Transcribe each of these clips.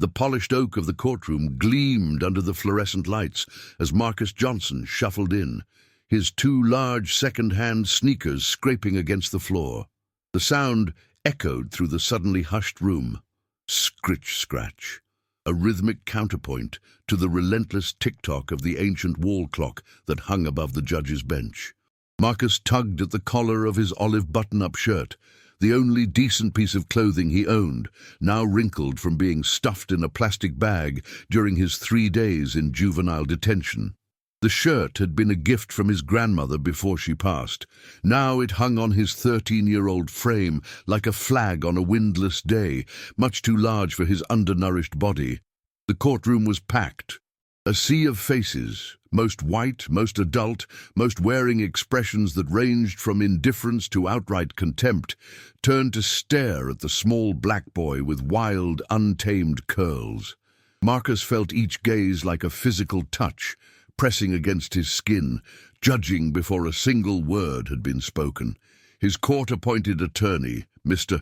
The polished oak of the courtroom gleamed under the fluorescent lights as Marcus Johnson shuffled in, his two large second-hand sneakers scraping against the floor. The sound echoed through the suddenly hushed room. Scritch-scratch, a rhythmic counterpoint to the relentless tick-tock of the ancient wall clock that hung above the judge's bench. Marcus tugged at the collar of his olive button-up shirt, the only decent piece of clothing he owned, now wrinkled from being stuffed in a plastic bag during his 3 days in juvenile detention. The shirt had been a gift from his grandmother before she passed. Now it hung on his 13-year-old frame like a flag on a windless day, much too large for his undernourished body. The courtroom was packed. A sea of faces, most white, most adult, most wearing expressions that ranged from indifference to outright contempt, turned to stare at the small black boy with wild, untamed curls. Marcus felt each gaze like a physical touch, pressing against his skin, judging before a single word had been spoken. His court-appointed attorney, Mr.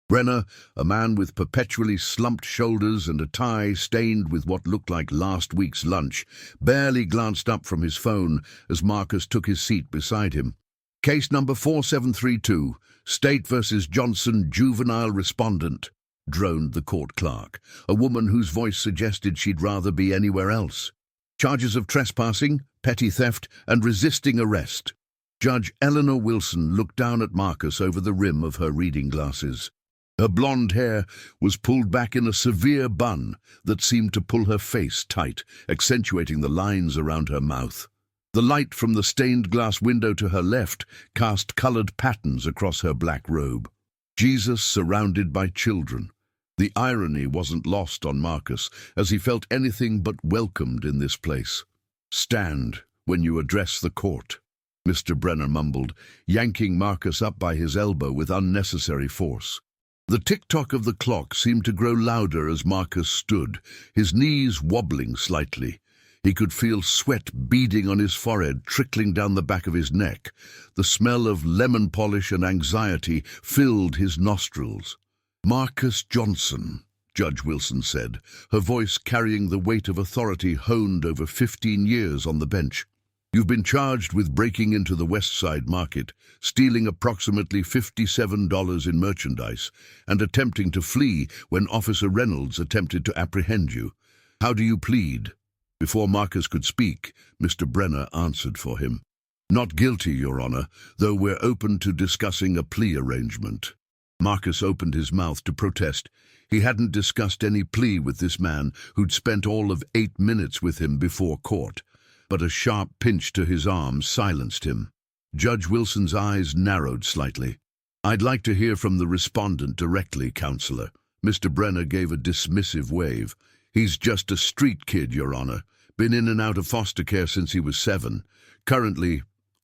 Brenner, a man with perpetually slumped shoulders and a tie stained with what looked like last week's lunch, barely glanced up from his phone as Marcus took his seat beside him. "Case number 4732, State versus Johnson, juvenile respondent," droned the court clerk, a woman whose voice suggested she'd rather be anywhere else. "Charges of trespassing, petty theft, and resisting arrest." Judge Eleanor Wilson looked down at Marcus over the rim of her reading glasses. Her blonde hair was pulled back in a severe bun that seemed to pull her face tight, accentuating the lines around her mouth. The light from the stained glass window to her left cast colored patterns across her black robe. Jesus surrounded by children. The irony wasn't lost on Marcus, as he felt anything but welcomed in this place. "Stand when you address the court," Mr. Brenner mumbled, yanking Marcus up by his elbow with unnecessary force. The tick-tock of the clock seemed to grow louder as Marcus stood, his knees wobbling slightly. He could feel sweat beading on his forehead, trickling down the back of his neck. The smell of lemon polish and anxiety filled his nostrils. "Marcus Johnson," Judge Wilson said, her voice carrying the weight of authority honed over 15 years on the bench. "You've been charged with breaking into the West Side Market, stealing approximately $57 in merchandise, and attempting to flee when Officer Reynolds attempted to apprehend you. How do you plead?" Before Marcus could speak, Mr. Brenner answered for him. "Not guilty, Your Honor, though we're open to discussing a plea arrangement." Marcus opened his mouth to protest. He hadn't discussed any plea with this man who'd spent all of 8 minutes with him before court, but a sharp pinch to his arm silenced him. Judge Wilson's eyes narrowed slightly. "I'd like to hear from the respondent directly, Counselor." Mr. Brenner gave a dismissive wave. "He's just a street kid, Your Honor. Been in and out of foster care since he was 7. Currently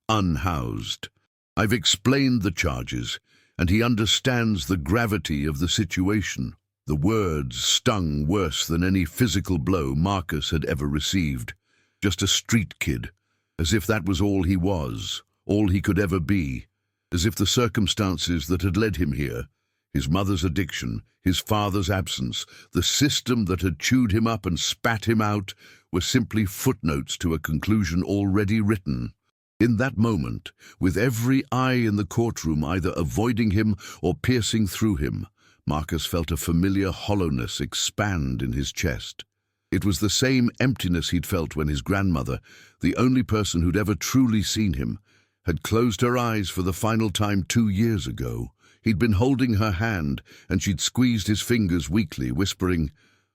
unhoused. I've explained the charges, and he understands the gravity of the situation." The words stung worse than any physical blow Marcus had ever received. Just a street kid, as if that was all he was, all he could ever be, as if the circumstances that had led him here, his mother's addiction, his father's absence, the system that had chewed him up and spat him out, were simply footnotes to a conclusion already written. In that moment, with every eye in the courtroom either avoiding him or piercing through him, Marcus felt a familiar hollowness expand in his chest. It was the same emptiness he'd felt when his grandmother, the only person who'd ever truly seen him, had closed her eyes for the final time 2 years ago. He'd been holding her hand, and she'd squeezed his fingers weakly, whispering,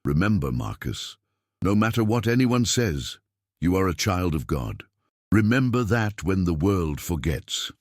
"Remember, Marcus, no matter what anyone says, you are a child of God. Remember that when the world forgets."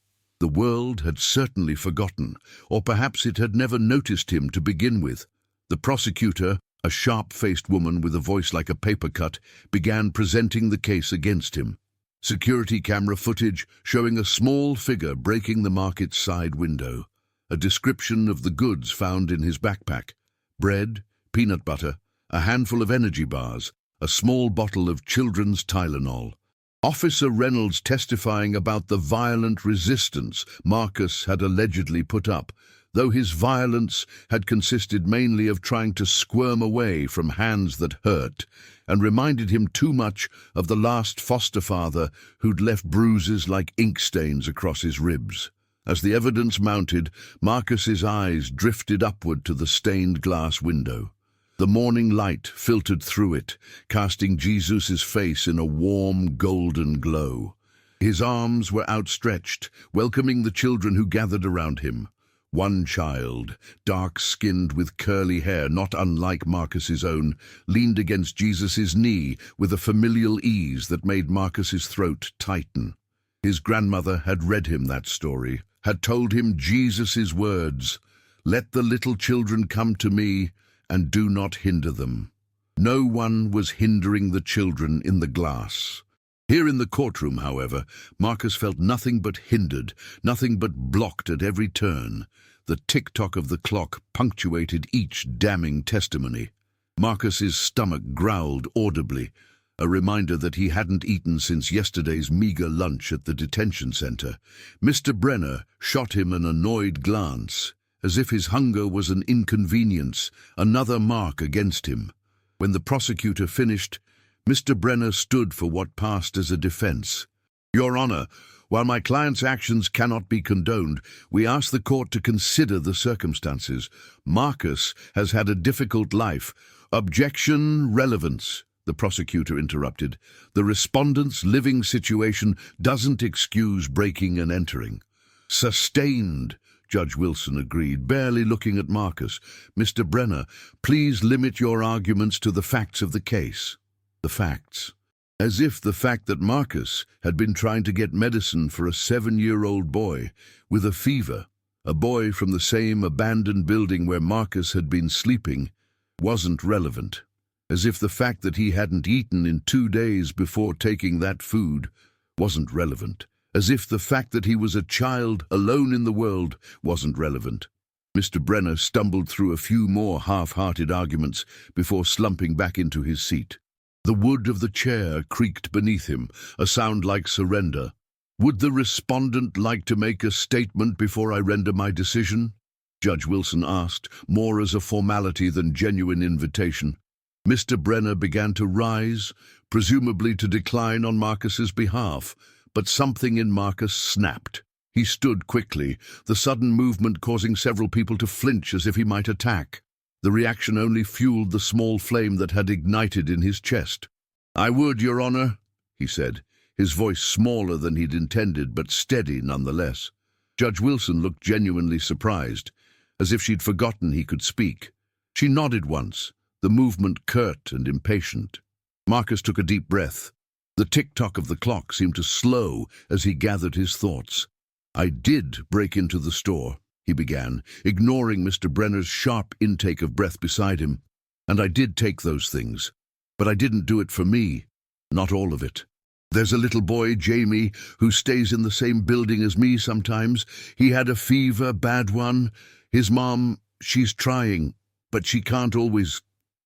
The world had certainly forgotten, or perhaps it had never noticed him to begin with. The prosecutor, a sharp-faced woman with a voice like a paper cut, began presenting the case against him. Security camera footage showing a small figure breaking the market's side window. A description of the goods found in his backpack: bread, peanut butter, a handful of energy bars, a small bottle of children's Tylenol. Officer Reynolds testifying about the violent resistance Marcus had allegedly put up, though his violence had consisted mainly of trying to squirm away from hands that hurt and reminded him too much of the last foster father who'd left bruises like ink stains across his ribs. As the evidence mounted, Marcus's eyes drifted upward to the stained glass window. The morning light filtered through it, casting Jesus's face in a warm, golden glow. His arms were outstretched, welcoming the children who gathered around him. One child, dark-skinned with curly hair not unlike Marcus's own, leaned against Jesus's knee with a familial ease that made Marcus's throat tighten. His grandmother had read him that story, had told him Jesus's words, "Let the little children come to me, and do not hinder them." No one was hindering the children in the glass. Here in the courtroom, however, Marcus felt nothing but hindered, nothing but blocked at every turn. The tick-tock of the clock punctuated each damning testimony. Marcus's stomach growled audibly, a reminder that he hadn't eaten since yesterday's meager lunch at the detention center. Mr. Brenner shot him an annoyed glance, as if his hunger was an inconvenience, another mark against him. When the prosecutor finished, Mr. Brenner stood for what passed as a defense. "Your Honor, while my client's actions cannot be condoned, we ask the court to consider the circumstances. Marcus has had a difficult life." "Objection, relevance," the prosecutor interrupted. "The respondent's living situation doesn't excuse breaking and entering." "Sustained," Judge Wilson agreed, barely looking at Marcus. "Mr. Brenner, please limit your arguments to the facts of the case." The facts. As if the fact that Marcus had been trying to get medicine for a 7-year-old boy with a fever, a boy from the same abandoned building where Marcus had been sleeping, wasn't relevant. As if the fact that he hadn't eaten in 2 days before taking that food wasn't relevant. As if the fact that he was a child alone in the world wasn't relevant. Mr. Brenner stumbled through a few more half-hearted arguments before slumping back into his seat. The wood of the chair creaked beneath him, a sound like surrender. "Would the respondent like to make a statement before I render my decision?" Judge Wilson asked, more as a formality than genuine invitation. Mr. Brenner began to rise, presumably to decline on Marcus's behalf, but something in Marcus snapped. He stood quickly, the sudden movement causing several people to flinch as if he might attack. The reaction only fueled the small flame that had ignited in his chest. "I would, Your Honor," he said, his voice smaller than he'd intended, but steady nonetheless. Judge Wilson looked genuinely surprised, as if she'd forgotten he could speak. She nodded once, the movement curt and impatient. Marcus took a deep breath. The tick-tock of the clock seemed to slow as he gathered his thoughts. "I did break into the store," he began, ignoring Mr. Brenner's sharp intake of breath beside him. "And I did take those things. But I didn't do it for me. Not all of it. There's a little boy, Jamie, who stays in the same building as me sometimes. He had a fever, bad one. His mom, she's trying, but she can't always—"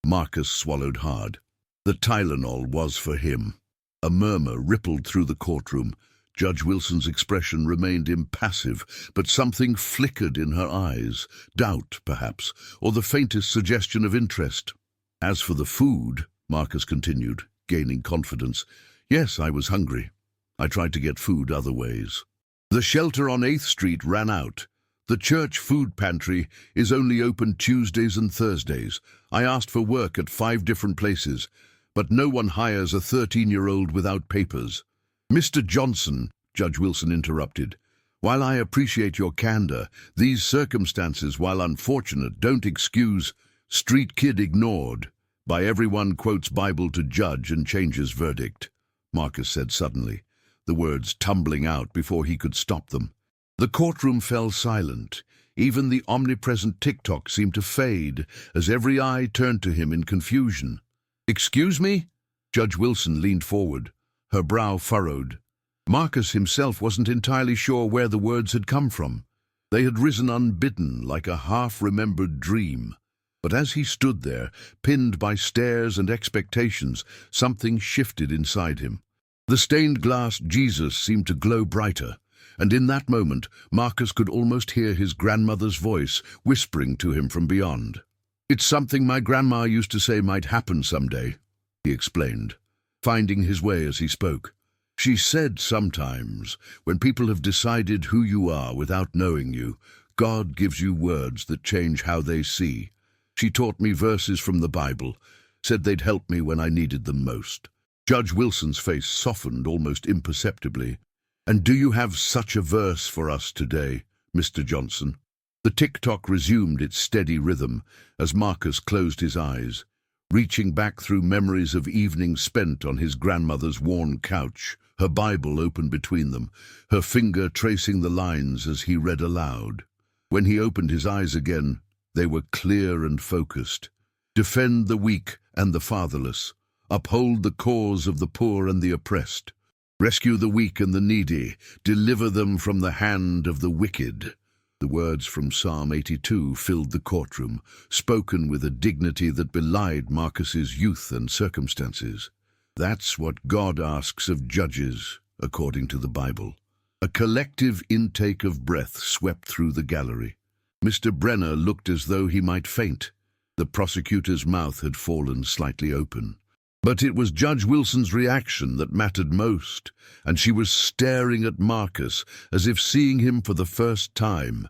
Marcus swallowed hard. The Tylenol was for him. A murmur rippled through the courtroom. Judge Wilson's expression remained impassive, but something flickered in her eyes, doubt, perhaps, or the faintest suggestion of interest. "As for the food," Marcus continued, gaining confidence, "yes, I was hungry. I tried to get food other ways. The shelter on 8th Street ran out. The church food pantry is only open Tuesdays and Thursdays. I asked for work at 5 different places, but no one hires a 13-year-old without papers." "Mr. Johnson," Judge Wilson interrupted, "while I appreciate your candor, these circumstances, while unfortunate, don't excuse—" "Street kid ignored. By everyone quotes Bible to judge and changes verdict," Marcus said suddenly, the words tumbling out before he could stop them. The courtroom fell silent. Even the omnipresent tick-tock seemed to fade as every eye turned to him in confusion. "Excuse me?" Judge Wilson leaned forward, her brow furrowed. Marcus himself wasn't entirely sure where the words had come from. They had risen unbidden, like a half-remembered dream. But as he stood there, pinned by stares and expectations, something shifted inside him. The stained glass Jesus seemed to glow brighter. and in that moment Marcus could almost hear his grandmother's voice whispering to him from beyond. "It's something my grandma used to say might happen someday," he explained, finding his way as he spoke. "She said sometimes, when people have decided who you are without knowing you, God gives you words that change how they see. She taught me verses from the Bible, said they'd help me when I needed them most." Judge Wilson's face softened almost imperceptibly. "And do you have such a verse for us today, Mr. Johnson?" The tick-tock resumed its steady rhythm as Marcus closed his eyes, reaching back through memories of evenings spent on his grandmother's worn couch, her Bible open between them, her finger tracing the lines as he read aloud. When he opened his eyes again, they were clear and focused. "Defend the weak and the fatherless. Uphold the cause of the poor and the oppressed. Rescue the weak and the needy. Deliver them from the hand of the wicked." The words from Psalm 82 filled the courtroom, spoken with a dignity that belied Marcus's youth and circumstances. That's what God asks of judges, according to the Bible. A collective intake of breath swept through the gallery. Mr. Brenner looked as though he might faint. The prosecutor's mouth had fallen slightly open. But it was Judge Wilson's reaction that mattered most, and she was staring at Marcus as if seeing him for the first time.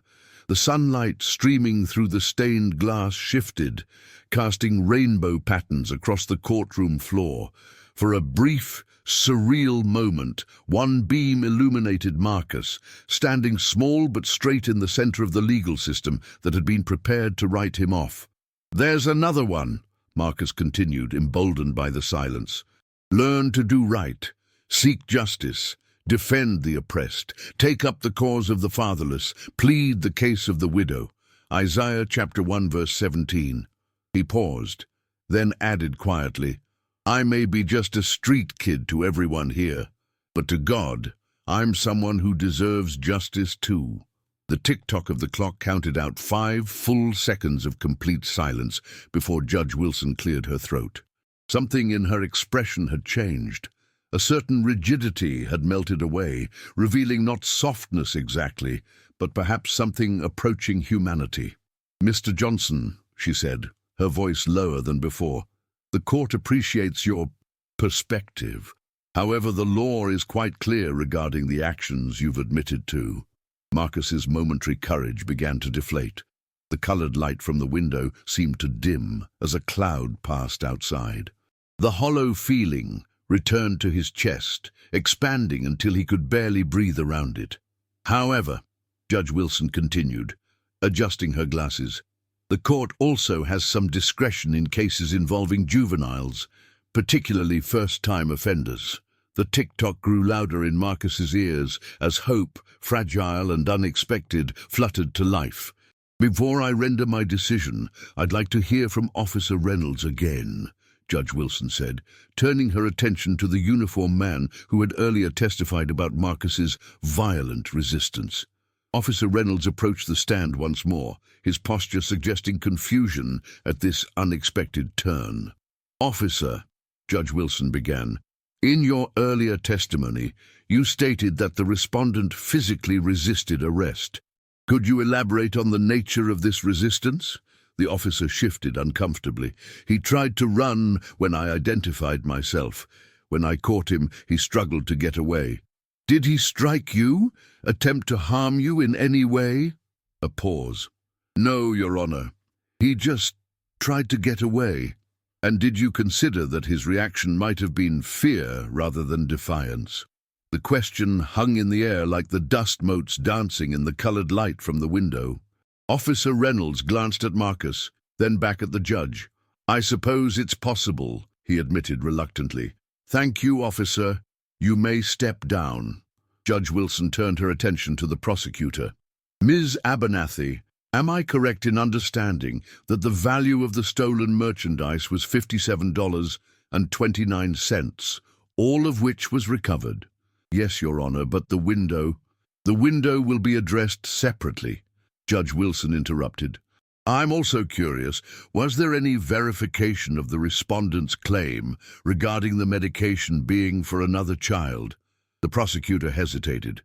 The sunlight streaming through the stained glass shifted, casting rainbow patterns across the courtroom floor. For a brief, surreal moment, one beam illuminated Marcus, standing small but straight in the center of the legal system that had been prepared to write him off. "There's another one," Marcus continued, emboldened by the silence. "Learn to do right, seek justice, defend the oppressed, take up the cause of the fatherless, plead the case of the widow." Isaiah chapter 1 verse 17. He paused, then added quietly, "I may be just a street kid to everyone here, but to God, I'm someone who deserves justice too." The tick-tock of the clock counted out 5 full seconds of complete silence before Judge Wilson cleared her throat. Something in her expression had changed. A certain rigidity had melted away, revealing not softness exactly, but perhaps something approaching humanity. "Mr. Johnson," she said, her voice lower than before, "the court appreciates your perspective. However, the law is quite clear regarding the actions you've admitted to." Marcus's momentary courage began to deflate. The colored light from the window seemed to dim as a cloud passed outside. The hollow feeling returned to his chest, expanding until he could barely breathe around it. "However," Judge Wilson continued, adjusting her glasses, "the court also has some discretion in cases involving juveniles, particularly first-time offenders." The tick-tock grew louder in Marcus's ears as hope, fragile and unexpected, fluttered to life. "Before I render my decision, I'd like to hear from Officer Reynolds again," Judge Wilson said, turning her attention to the uniformed man who had earlier testified about Marcus's violent resistance. Officer Reynolds approached the stand once more, his posture suggesting confusion at this unexpected turn. "Officer," Judge Wilson began, "in your earlier testimony, you stated that the respondent physically resisted arrest. Could you elaborate on the nature of this resistance?" The officer shifted uncomfortably. "He tried to run when I identified myself. When I caught him, he struggled to get away." "Did he strike you? Attempt to harm you in any way?" A pause. "No, Your Honor. He just tried to get away." "And did you consider that his reaction might have been fear rather than defiance?" The question hung in the air like the dust motes dancing in the colored light from the window. Officer Reynolds glanced at Marcus, then back at the judge. "I suppose it's possible," he admitted reluctantly. "Thank you, officer. You may step down." Judge Wilson turned her attention to the prosecutor. "Ms. Abernathy, am I correct in understanding that the value of the stolen merchandise was $57.29, all of which was recovered?" "Yes, Your Honor, but the window..." "The window will be addressed separately," Judge Wilson interrupted. "I'm also curious, was there any verification of the respondent's claim regarding the medication being for another child?" The prosecutor hesitated.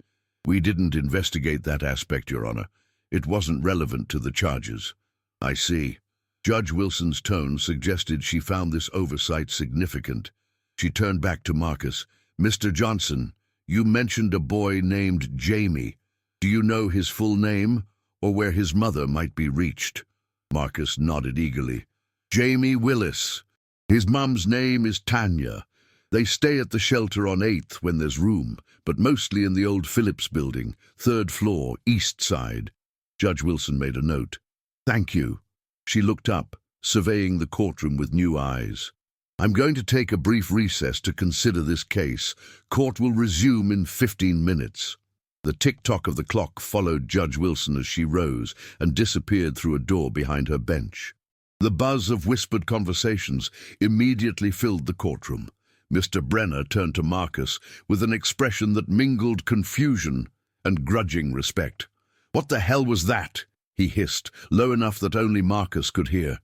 We didn't investigate that aspect, Your Honor. It wasn't relevant to the charges. I see. Judge Wilson's tone suggested she found this oversight significant. She turned back to Marcus. Mr. Johnson, you mentioned a boy named Jamie. Do you know his full name, or where his mother might be reached? Marcus nodded eagerly. Jamie Willis. His mum's name is Tanya. They stay at the shelter on 8th when there's room, but mostly in the old Phillips building, 3rd floor, east side. Judge Wilson made a note. Thank you. She looked up, surveying the courtroom with new eyes. I'm going to take a brief recess to consider this case. Court will resume in 15 minutes. The tick-tock of the clock followed Judge Wilson as she rose and disappeared through a door behind her bench. The buzz of whispered conversations immediately filled the courtroom. Mr. Brenner turned to Marcus with an expression that mingled confusion and grudging respect. What the hell was that? He hissed, low enough that only Marcus could hear.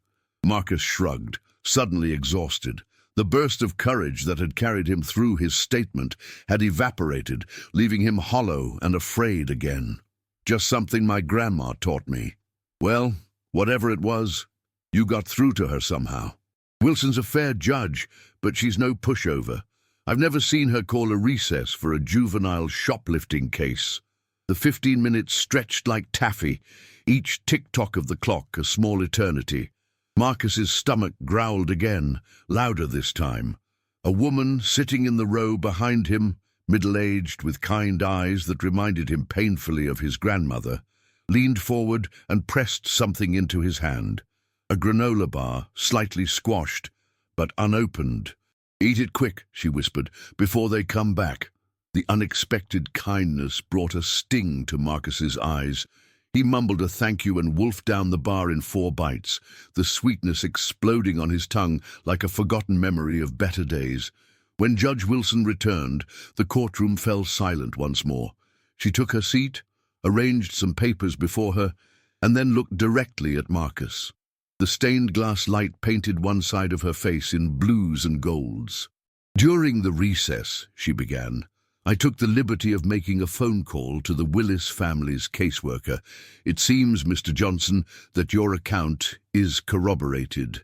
Marcus shrugged, suddenly exhausted. The burst of courage that had carried him through his statement had evaporated, leaving him hollow and afraid again. Just something my grandma taught me. Well, whatever it was, you got through to her somehow. Wilson's a fair judge, but she's no pushover. I've never seen her call a recess for a juvenile shoplifting case. The 15 minutes stretched like taffy, each tick-tock of the clock a small eternity. Marcus's stomach growled again, louder this time. A woman sitting in the row behind him, middle-aged with kind eyes that reminded him painfully of his grandmother, leaned forward and pressed something into his hand. A granola bar, slightly squashed, but unopened. Eat it quick, she whispered, before they come back. The unexpected kindness brought a sting to Marcus's eyes. He mumbled a thank you and wolfed down the bar in 4 bites, the sweetness exploding on his tongue like a forgotten memory of better days. When Judge Wilson returned, the courtroom fell silent once more. She took her seat, arranged some papers before her, and then looked directly at Marcus. The stained glass light painted one side of her face in blues and golds. During the recess, she began, I took the liberty of making a phone call to the Willis family's caseworker. It seems, Mr. Johnson, that your account is corroborated.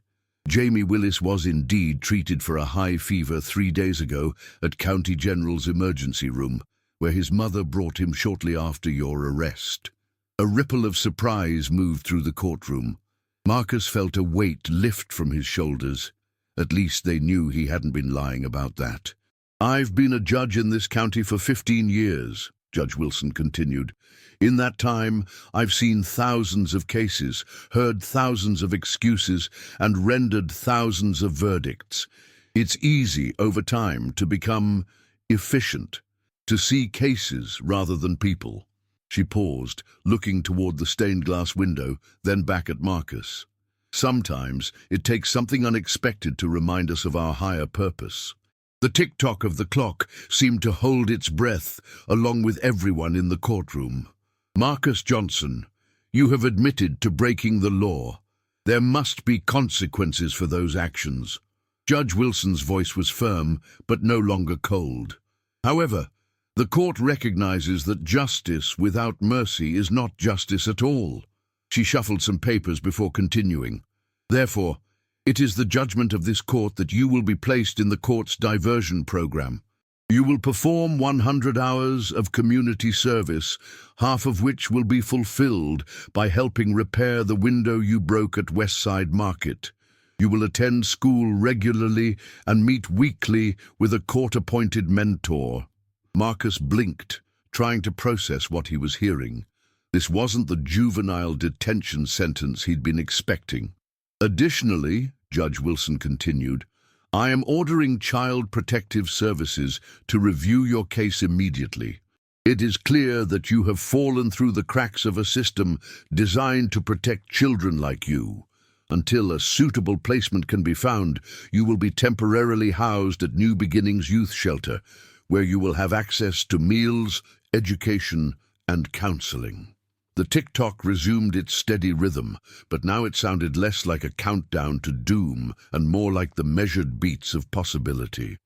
Jamie Willis was indeed treated for a high fever 3 days ago at County General's emergency room, where his mother brought him shortly after your arrest. A ripple of surprise moved through the courtroom. Marcus felt a weight lift from his shoulders. At least they knew he hadn't been lying about that. I've been a judge in this county for 15 years, Judge Wilson continued. In that time, I've seen thousands of cases, heard thousands of excuses, and rendered thousands of verdicts. It's easy, over time, to become efficient, to see cases rather than people. She paused, looking toward the stained glass window, then back at Marcus. Sometimes it takes something unexpected to remind us of our higher purpose. The tick-tock of the clock seemed to hold its breath, along with everyone in the courtroom. Marcus Johnson, you have admitted to breaking the law. There must be consequences for those actions. Judge Wilson's voice was firm, but no longer cold. However, the court recognizes that justice without mercy is not justice at all. She shuffled some papers before continuing. Therefore, it is the judgment of this court that you will be placed in the court's diversion program. You will perform 100 hours of community service, half of which will be fulfilled by helping repair the window you broke at Westside Market. You will attend school regularly and meet weekly with a court-appointed mentor. Marcus blinked, trying to process what he was hearing. This wasn't the juvenile detention sentence he'd been expecting. Additionally, Judge Wilson continued, I am ordering Child Protective Services to review your case immediately. It is clear that you have fallen through the cracks of a system designed to protect children like you. Until a suitable placement can be found, you will be temporarily housed at New Beginnings Youth Shelter, where you will have access to meals, education, and counseling. The tick-tock resumed its steady rhythm, but now it sounded less like a countdown to doom and more like the measured beats of possibility.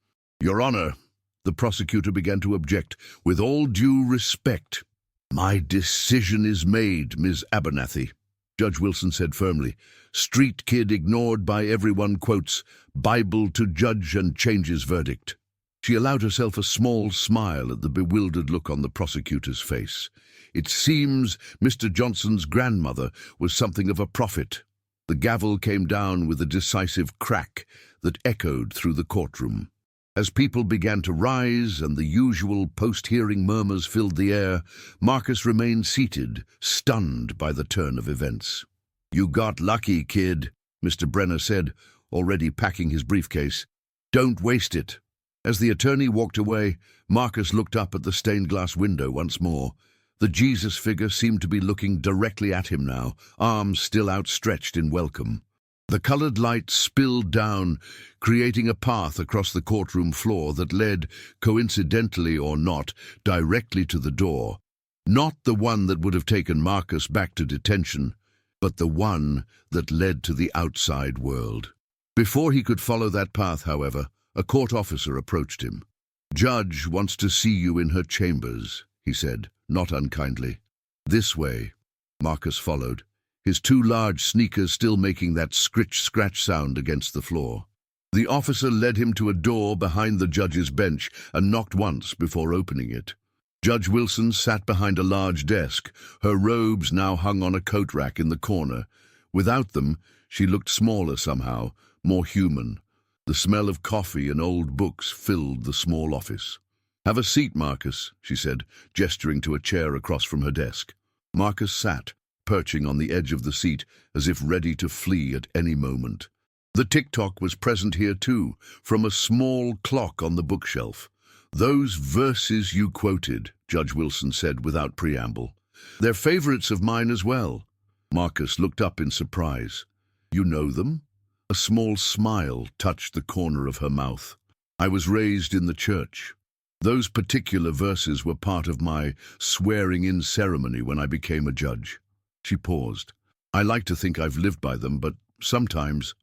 Your Honor, The prosecutor began to object. "With all due respect, my decision is made, Ms. Abernathy," Judge Wilson said firmly. "Street kid ignored by everyone quotes Bible to judge and changes verdict." She allowed herself a small smile at the bewildered look on the prosecutor's face. It seems Mr. Johnson's grandmother was something of a prophet. The gavel came down with a decisive crack that echoed through the courtroom. As people began to rise and the usual post-hearing murmurs filled the air, Marcus remained seated, stunned by the turn of events. "You got lucky, kid," Mr. Brenner said, already packing his briefcase. "Don't waste it." As the attorney walked away, Marcus looked up at the stained-glass window once more. The Jesus figure seemed to be looking directly at him now, arms still outstretched in welcome. The colored light spilled down, creating a path across the courtroom floor that led, coincidentally or not, directly to the door. Not the one that would have taken Marcus back to detention, but the one that led to the outside world. Before he could follow that path, however, a court officer approached him. "Judge wants to see you in her chambers," he said, not unkindly. "This way." Marcus followed, his two large sneakers still making that scritch-scratch sound against the floor. The officer led him to a door behind the judge's bench and knocked once before opening it. Judge Wilson sat behind a large desk, her robes now hung on a coat rack in the corner. Without them, she looked smaller somehow, more human. The smell of coffee and old books filled the small office. "Have a seat, Marcus," she said, gesturing to a chair across from her desk. Marcus sat, perching on the edge of the seat, as if ready to flee at any moment. The tick-tock was present here too, from a small clock on the bookshelf. "Those verses you quoted," Judge Wilson said without preamble. "They're favorites of mine as well." Marcus looked up in surprise. "You know them?" A small smile touched the corner of her mouth. "I was raised in the church. Those particular verses were part of my swearing-in ceremony when I became a judge." She paused. "I like to think I've lived by them, but sometimes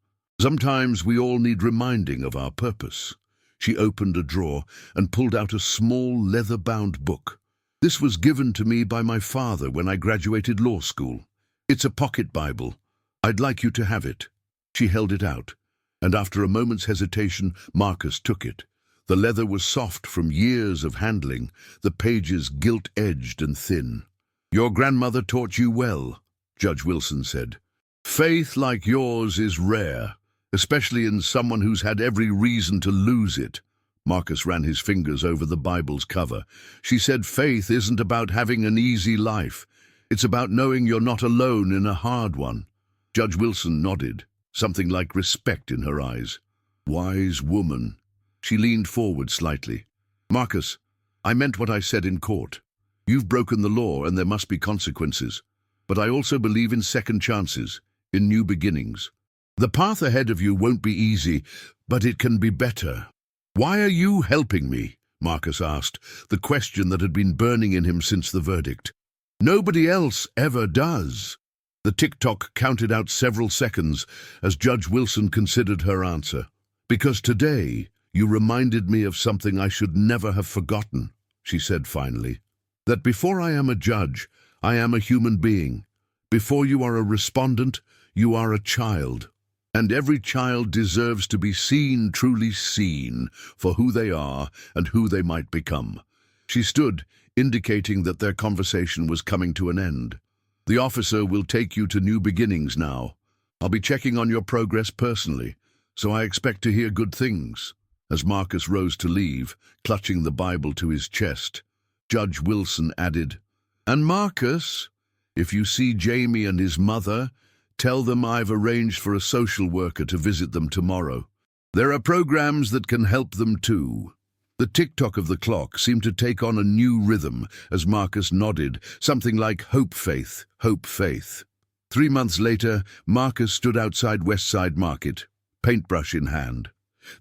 we all need reminding of our purpose." She opened a drawer and pulled out a small leather-bound book. "This was given to me by my father when I graduated law school. It's a pocket Bible. I'd like you to have it." She held it out, and after a moment's hesitation, Marcus took it. The leather was soft from years of handling, the pages gilt-edged and thin. "Your grandmother taught you well," Judge Wilson said. "Faith like yours is rare, especially in someone who's had every reason to lose it." Marcus ran his fingers over the Bible's cover. "She said faith isn't about having an easy life. It's about knowing you're not alone in a hard one." Judge Wilson nodded, something like respect in her eyes. "Wise woman." She leaned forward slightly. "Marcus, I meant what I said in court. You've broken the law and there must be consequences. But I also believe in second chances, in new beginnings. The path ahead of you won't be easy, but it can be better." "Why are you helping me?" Marcus asked, the question that had been burning in him since the verdict. "Nobody else ever does." The tick-tock counted out several seconds as Judge Wilson considered her answer. "Because today you reminded me of something I should never have forgotten," she said finally. "That before I am a judge, I am a human being. Before you are a respondent, you are a child. And every child deserves to be seen, truly seen, for who they are and who they might become." She stood, indicating that their conversation was coming to an end. "The officer will take you to new beginnings now. I'll be checking on your progress personally, so I expect to hear good things." As Marcus rose to leave, clutching the Bible to his chest, Judge Wilson added, "And Marcus, if you see Jamie and his mother, tell them I've arranged for a social worker to visit them tomorrow. There are programs that can help them too." The tick-tock of the clock seemed to take on a new rhythm as Marcus nodded, something like "hope, faith, hope, faith." 3 months later, Marcus stood outside Westside Market, paintbrush in hand.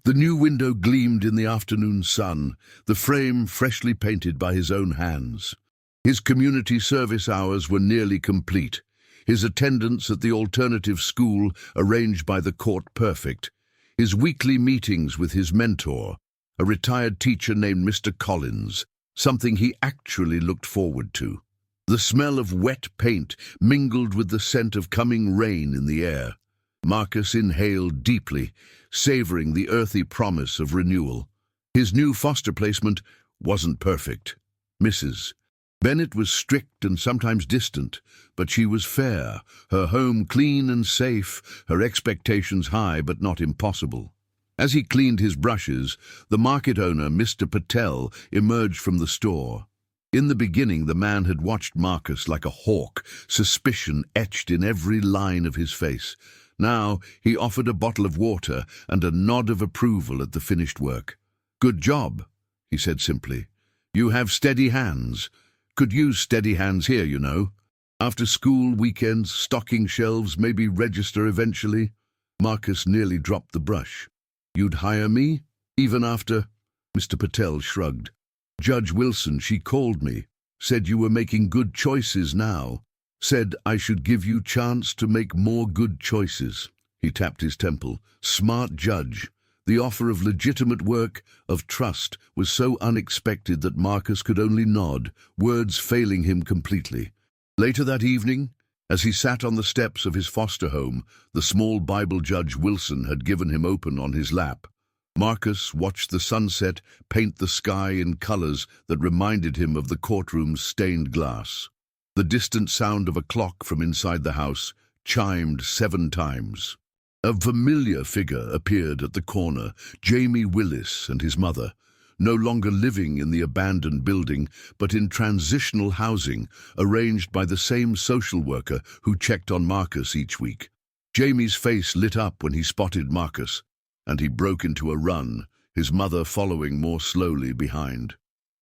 The new window gleamed in the afternoon sun, the frame freshly painted by his own hands. His community service hours were nearly complete, his attendance at the alternative school arranged by the court perfect, his weekly meetings with his mentor, a retired teacher named Mr. Collins, something he actually looked forward to. The smell of wet paint mingled with the scent of coming rain in the air. Marcus inhaled deeply, savoring the earthy promise of renewal. His new foster placement wasn't perfect. Mrs. Bennett was strict and sometimes distant, but she was fair, her home clean and safe, her expectations high but not impossible. As he cleaned his brushes, the market owner, Mr. Patel, emerged from the store. In the beginning, the man had watched Marcus like a hawk, suspicion etched in every line of his face. Now he offered a bottle of water and a nod of approval at the finished work. "Good job," he said simply. "You have steady hands. Could use steady hands here, you know. After school, weekends, stocking shelves, maybe register eventually." Marcus nearly dropped the brush. "You'd hire me? Even after—" Mr. Patel shrugged. "Judge Wilson, she called me. Said you were making good choices now. Said I should give you chance to make more good choices." He tapped his temple. "Smart judge." The offer of legitimate work, of trust, was so unexpected that Marcus could only nod, words failing him completely. Later that evening, as he sat on the steps of his foster home, the small Bible Judge Wilson had given him open on his lap. Marcus watched the sunset paint the sky in colors that reminded him of the courtroom's stained glass. The distant sound of a clock from inside the house chimed 7 times. A familiar figure appeared at the corner, Jamie Willis and his mother, no longer living in the abandoned building, but in transitional housing arranged by the same social worker who checked on Marcus each week. Jamie's face lit up when he spotted Marcus, and he broke into a run, his mother following more slowly behind.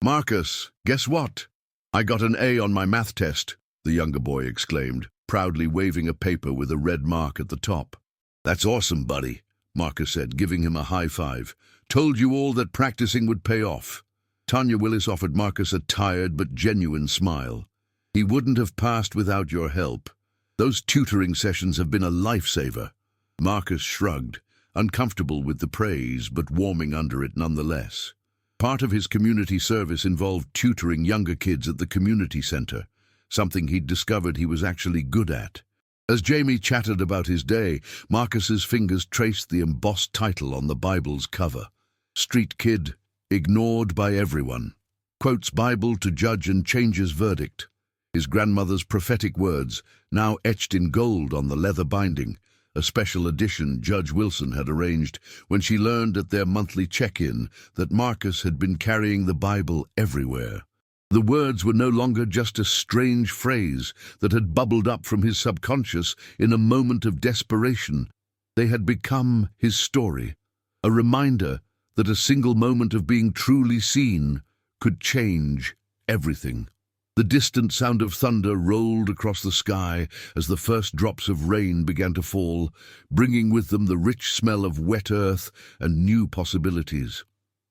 "Marcus, guess what? I got an A on my math test," the younger boy exclaimed, proudly waving a paper with a red mark at the top. "That's awesome, buddy," Marcus said, giving him a high five. "Told you all that practicing would pay off." Tanya Willis offered Marcus a tired but genuine smile. "He wouldn't have passed without your help. Those tutoring sessions have been a lifesaver." Marcus shrugged, uncomfortable with the praise but warming under it nonetheless. Part of his community service involved tutoring younger kids at the community center, something he'd discovered he was actually good at. As Jamie chatted about his day, Marcus's fingers traced the embossed title on the Bible's cover. "Street Kid, ignored by everyone. Quotes Bible to judge and changes verdict." His grandmother's prophetic words, now etched in gold on the leather binding, a special edition Judge Wilson had arranged when she learned at their monthly check-in that Marcus had been carrying the Bible everywhere. The words were no longer just a strange phrase that had bubbled up from his subconscious in a moment of desperation. They had become his story, a reminder that a single moment of being truly seen could change everything. The distant sound of thunder rolled across the sky as the first drops of rain began to fall, bringing with them the rich smell of wet earth and new possibilities.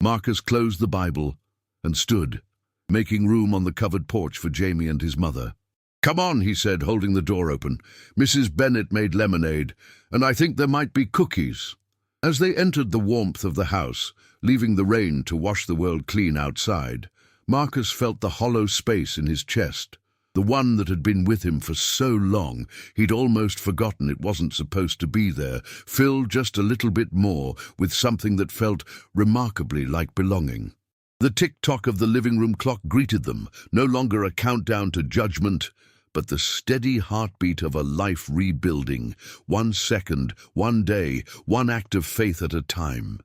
Marcus closed the Bible and stood, making room on the covered porch for Jamie and his mother. "Come on," he said, holding the door open. "Mrs. Bennett made lemonade, and I think there might be cookies." As they entered the warmth of the house, leaving the rain to wash the world clean outside, Marcus felt the hollow space in his chest, the one that had been with him for so long he'd almost forgotten it wasn't supposed to be there, filled just a little bit more with something that felt remarkably like belonging. The tick-tock of the living room clock greeted them, no longer a countdown to judgment, but the steady heartbeat of a life rebuilding, 1 second, 1 day, 1 act of faith at a time.